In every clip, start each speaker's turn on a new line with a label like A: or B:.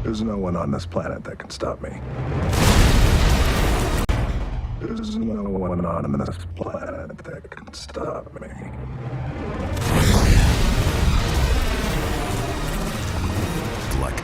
A: There's no one on this planet that can stop me. There's no one on this planet that can stop me.
B: Luck.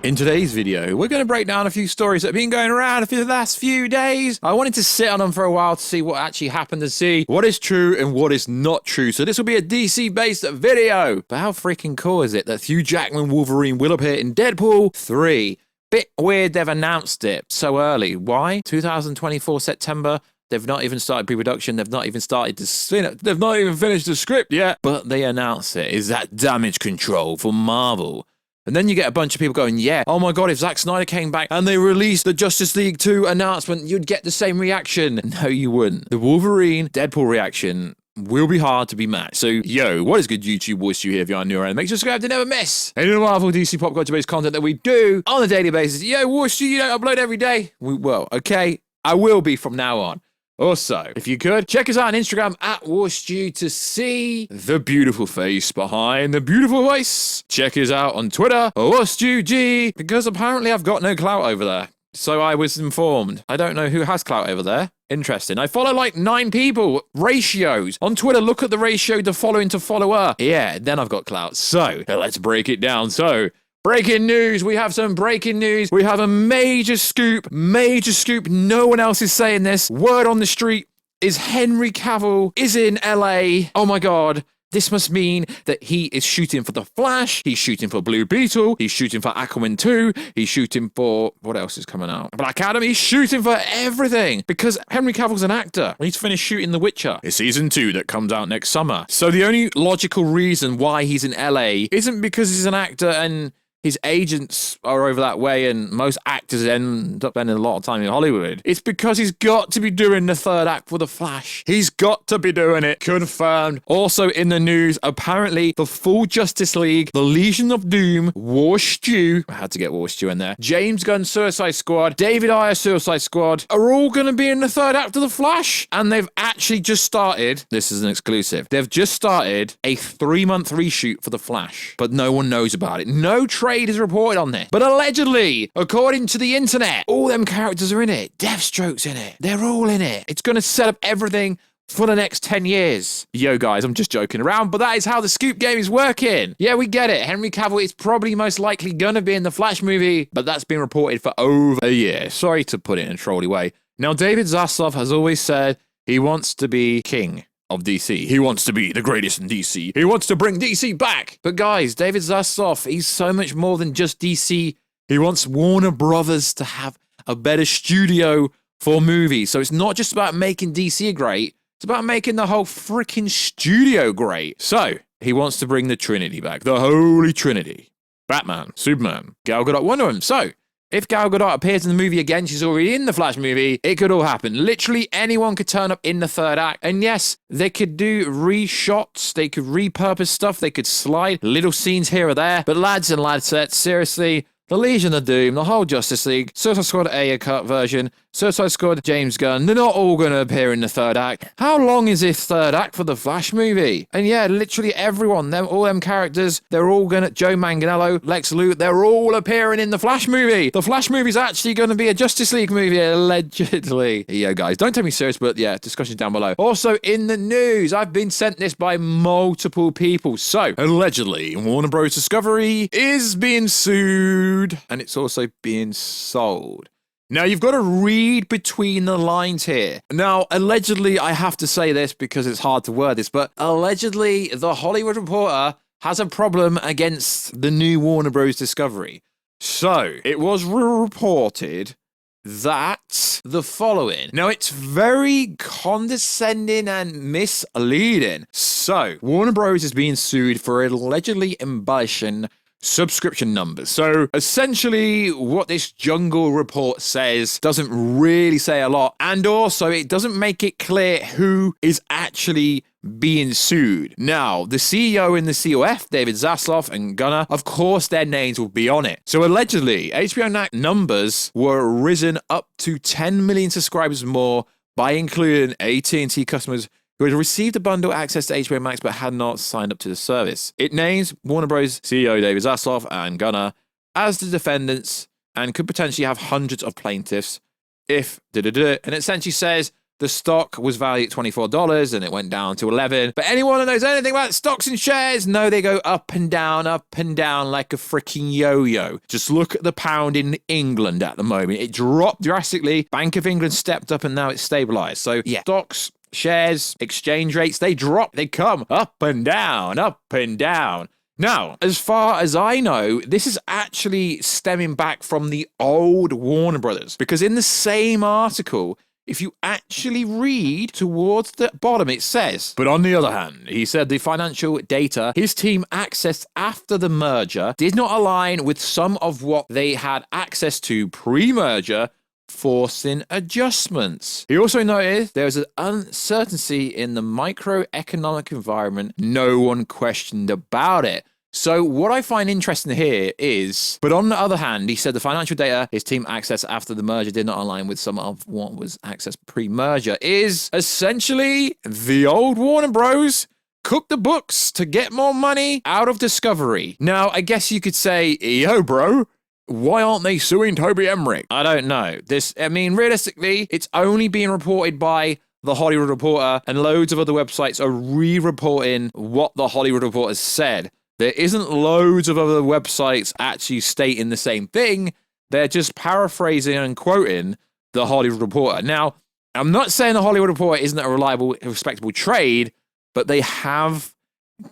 B: In today's video, we're going to break down a few stories that have been going around for the last few days. I wanted to sit on them for a while to see what actually happened, to see what is true and what is not true. So this will be a DC-based video. But how freaking cool is it that Hugh Jackman Wolverine will appear in Deadpool 3? Bit weird they've announced it so early. Why? 2024 September. They've not even started pre-production. They've not even started to... They've not even finished the script yet. But they announced it. Is that damage control for Marvel? And then you get a bunch of people going, yeah, oh my God, if Zack Snyder came back and they released the Justice League 2 announcement, you'd get the same reaction. No, you wouldn't. The Wolverine Deadpool reaction will be hard to be matched. So, yo, what is good, YouTube? Warstu here if you're new around. Make sure to subscribe to never miss any of the Marvel DC pop culture-based content that we do on a daily basis. Yo, Warstu, you don't upload every day? We will, okay? I will be from now on. Also, if you could, check us out on Instagram at Warstu to see the beautiful face behind the beautiful voice. Check us out on Twitter, WarstuG, because apparently I've got no clout over there. So I was informed. I don't know who has clout over there. Interesting. I follow like 9 people. Ratios. On Twitter, look at the ratio to following to follower. Yeah, then I've got clout. So, let's break it down. So, breaking news. We have some breaking news. We have a major scoop. Major scoop. No one else is saying this. Word on the street is Henry Cavill is in LA. Oh my God. This must mean that he is shooting for The Flash. He's shooting for Blue Beetle. He's shooting for Aquaman 2. He's shooting for... What else is coming out? Black Adam. He's shooting for everything. Because Henry Cavill's an actor. He's finished shooting The Witcher. It's season 2 that comes out next summer. So the only logical reason why he's in LA isn't because he's an actor and his agents are over that way and most actors end up spending a lot of time in Hollywood. It's because he's got to be doing the third act for The Flash. He's got to be doing it. Confirmed. Also in the news, apparently the full Justice League, the Legion of Doom, Warstu, I had to get Warstu in there, James Gunn Suicide Squad, David Ayer Suicide Squad, are all going to be in the third act of The Flash. And they've actually just started, this is an exclusive, they've just started a 3-month reshoot for The Flash. But no one knows about it. No trade is reported on this. But allegedly, according to the internet, all them characters are in it. Deathstroke's in it. They're all in it. It's going to set up everything for the next 10 years. Yo, guys, I'm just joking around, but that is how the scoop game is working. Yeah, we get it. Henry Cavill is probably most likely going to be in the Flash movie, but that's been reported for over a year. Sorry to put it in a trolly way. Now, David Zaslav has always said he wants to be king of DC. He wants to be the greatest in DC. He wants to bring DC back. But guys, David Zaslav, he's so much more than just DC. He wants Warner Brothers to have a better studio for movies. So it's not just about making DC great. It's about making the whole freaking studio great. So he wants to bring the Trinity back. The Holy Trinity. Batman, Superman, Gal Gadot, Wonder Woman. So if Gal Gadot appears in the movie again, she's already in the Flash movie, it could all happen. Literally anyone could turn up in the third act. And yes, they could do reshots, they could repurpose stuff, they could slide little scenes here or there. But lads and ladsets, seriously, the Legion of Doom, the whole Justice League, Suicide Squad Ayer cut version, Suicide Squad James Gunn, they're not all going to appear in the third act. How long is this third act for the Flash movie? And yeah, literally everyone, all them characters, they're all going to, Joe Manganiello, Lex Luthor, they're all appearing in the Flash movie. The Flash movie's actually going to be a Justice League movie, allegedly. Yo, guys, don't take me serious, but yeah, discussions down below. Also, in the news, I've been sent this by multiple people. So, allegedly, Warner Bros. Discovery is being sued, and it's also being sold. Now, you've got to read between the lines here. Now, allegedly, I have to say this because it's hard to word this, but allegedly, the Hollywood Reporter has a problem against the new Warner Bros. Discovery. So, it was reported that the following. Now, it's very condescending and misleading. So, Warner Bros. Is being sued for allegedly embellishing subscription numbers. So essentially what this Jungle report says doesn't really say a lot, and also it doesn't make it clear who is actually being sued. Now, the CEO and the COF, David Zaslav and Gunnar, of course their names will be on it. So allegedly, HBO Max numbers were risen up to 10 million subscribers more by including AT&T customers who had received a bundle access to HBO Max but had not signed up to the service. It names Warner Bros. CEO David Zaslav and Gunnar as the defendants and could potentially have hundreds of plaintiffs if and it essentially says the stock was valued at $24 and it went down to $11. But anyone who knows anything about stocks and shares know they go up and down like a freaking yo-yo. Just look at the pound in England at the moment. It dropped drastically. Bank of England stepped up and now it's stabilized. So yeah, stocks, shares, exchange rates, they drop, they come up and down, up and down. Now, as far as I know, this is actually stemming back from the old Warner Brothers, because in the same article, if you actually read towards the bottom, it says, but on the other hand, he said the financial data his team accessed after the merger did not align with some of what they had access to pre-merger, forcing adjustments. He also noted there was an uncertainty in the microeconomic environment. No one questioned about it. So what I find interesting here is, but on the other hand, he said the financial data his team accessed after the merger did not align with some of what was accessed pre-merger, is essentially the old Warner Bros. Cooked the books to get more money out of Discovery. Now, I guess you could say, yo, bro, why aren't they suing Toby Emmerich? I don't know. Realistically, it's only being reported by The Hollywood Reporter, and loads of other websites are re-reporting what The Hollywood Reporter said. There isn't loads of other websites actually stating the same thing. They're just paraphrasing and quoting The Hollywood Reporter. Now, I'm not saying The Hollywood Reporter isn't a reliable, respectable trade, but they have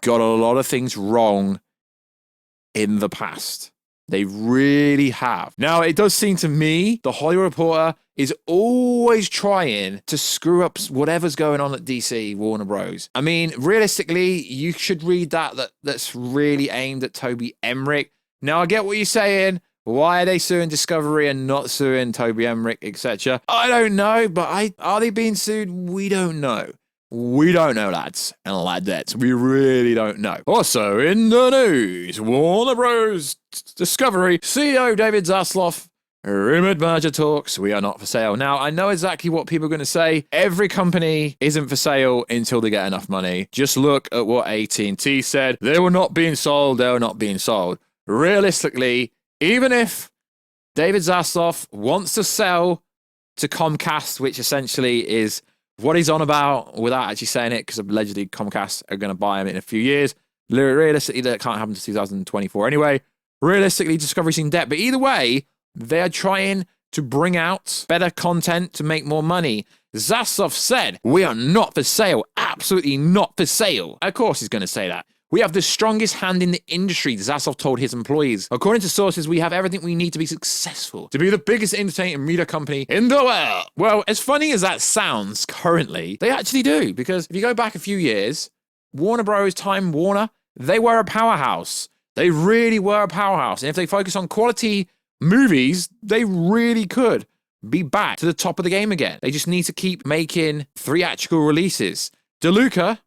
B: got a lot of things wrong in the past. They really have. Now, it does seem to me The Hollywood Reporter is always trying to screw up whatever's going on at DC, Warner Bros. I mean, realistically, you should read that's really aimed at Toby Emmerich. Now, I get what you're saying. Why are they suing Discovery and not suing Toby Emmerich, etc.? I don't know, but are they being sued? We don't know. We don't know, lads and ladettes. We really don't know. Also, in the news, Warner Bros. Discovery CEO David Zaslav, rumored merger talks. We are not for sale. Now, I know exactly what people are going to say. Every company isn't for sale until they get enough money. Just look at what AT&T said. They were not being sold. They were not being sold. Realistically, even if David Zaslav wants to sell to Comcast, which essentially is what he's on about without actually saying it, because allegedly Comcast are going to buy him in a few years. Realistically, that can't happen to 2024 anyway. Realistically, Discovery's in debt. But either way, they are trying to bring out better content to make more money. Zaslav said, we are not for sale. Absolutely not for sale. Of course he's going to say that. We have the strongest hand in the industry, Zaslav told his employees. According to sources, we have everything we need to be successful, to be the biggest entertainment and media company in the world. Well, as funny as that sounds currently, they actually do. Because if you go back a few years, Warner Bros. Time Warner, they were a powerhouse. They really were a powerhouse. And if they focus on quality movies, they really could be back to the top of the game again. They just need to keep making theatrical releases. DeLuca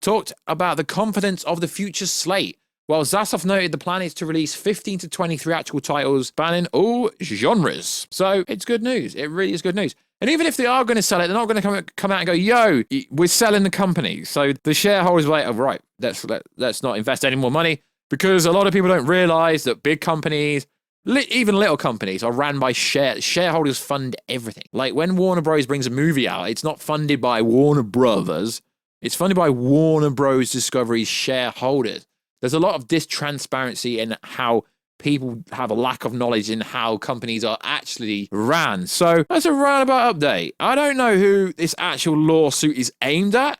B: talked about the confidence of the future slate, while Zaslav noted the plan is to release 15 to 20 theatrical titles spanning all genres. So it's good news. It really is good news. And even if they are going to sell it, they're not going to come out and go, yo, we're selling the company. So the shareholders are like, oh, right, let's not invest any more money, because a lot of people don't realize that big companies, even little companies, are ran by shareholders fund everything. Like when Warner Bros. Brings a movie out, it's not funded by Warner Brothers. It's funded by Warner Bros. Discovery's shareholders. There's a lot of distransparency in how people have a lack of knowledge in how companies are actually ran. So that's a roundabout update. I don't know who this actual lawsuit is aimed at.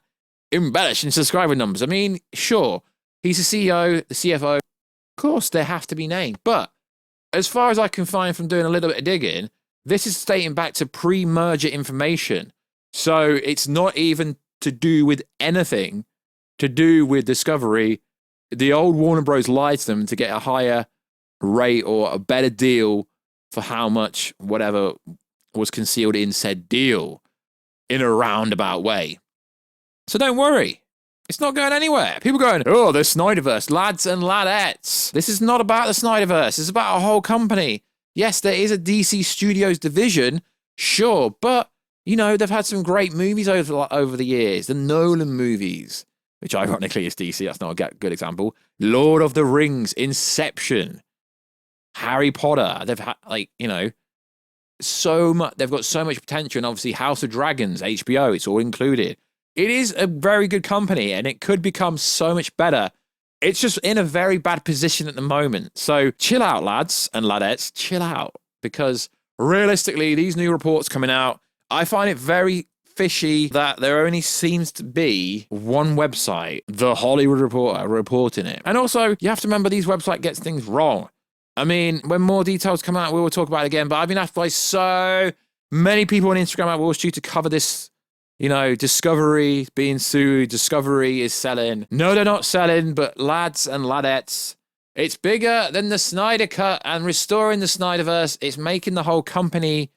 B: Embellishing subscriber numbers. I mean, sure, he's the CEO, the CFO. Of course, they have to be named. But as far as I can find from doing a little bit of digging, this is stating back to pre-merger information. So it's not even to do with anything to do with Discovery. The old Warner Bros. Lied to them to get a higher rate or a better deal for how much whatever was concealed in said deal in a roundabout way. So don't worry. It's not going anywhere. People going, oh, the SnyderVerse, lads and ladettes. This is not about the SnyderVerse. It's about a whole company. Yes, there is a DC Studios division, sure, but You know, they've had some great movies over the years. The Nolan movies, which ironically is DC. That's not a good example. Lord of the Rings, Inception, Harry Potter. They've had, like, you know, so much. They've got so much potential. And obviously House of Dragons, HBO, it's all included. It is a very good company and it could become so much better. It's just in a very bad position at the moment. So chill out, lads and ladettes. Chill out. Because realistically, these new reports coming out, I find it very fishy that there only seems to be one website, The Hollywood Reporter, reporting it. And also, you have to remember these websites gets things wrong. I mean, when more details come out, we will talk about it again. But I've been asked by so many people on Instagram at Warstu to cover this. You know, Discovery being sued. Discovery is selling. No, they're not selling, but lads and ladettes, it's bigger than the Snyder Cut and restoring the Snyderverse. It's making the whole company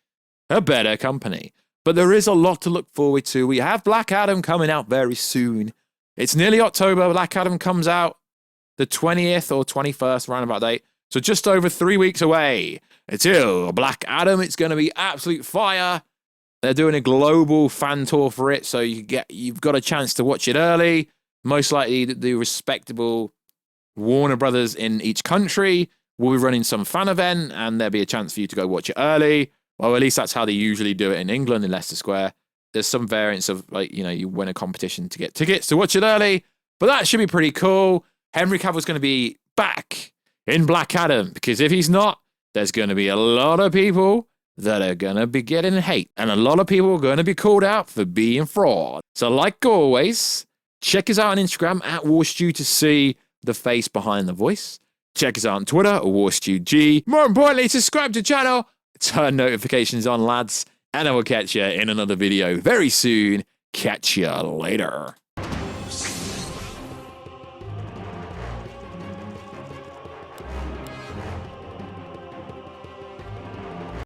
B: a better company. But there is a lot to look forward to. We have Black Adam coming out very soon. It's nearly October. Black Adam comes out the 20th or 21st, roundabout date. So just over 3 weeks away until Black Adam. It's going to be absolute fire. They're doing a global fan tour for it, so you've got a chance to watch it early. Most likely the respectable Warner Brothers in each country will be running some fan event, and there'll be a chance for you to go watch it early. Well, at least that's how they usually do it in England, in Leicester Square. There's some variants of, like, you know, you win a competition to get tickets to watch it early, but that should be pretty cool. Henry Cavill's going to be back in Black Adam, because if he's not, there's going to be a lot of people that are going to be getting hate, and a lot of people are going to be called out for being fraud. So like always, check us out on Instagram at Warstu to see the face behind the voice. Check us out on Twitter at WarstuG. More importantly, subscribe to the channel, turn notifications on, lads, and I will catch you in another video very soon. Catch you later.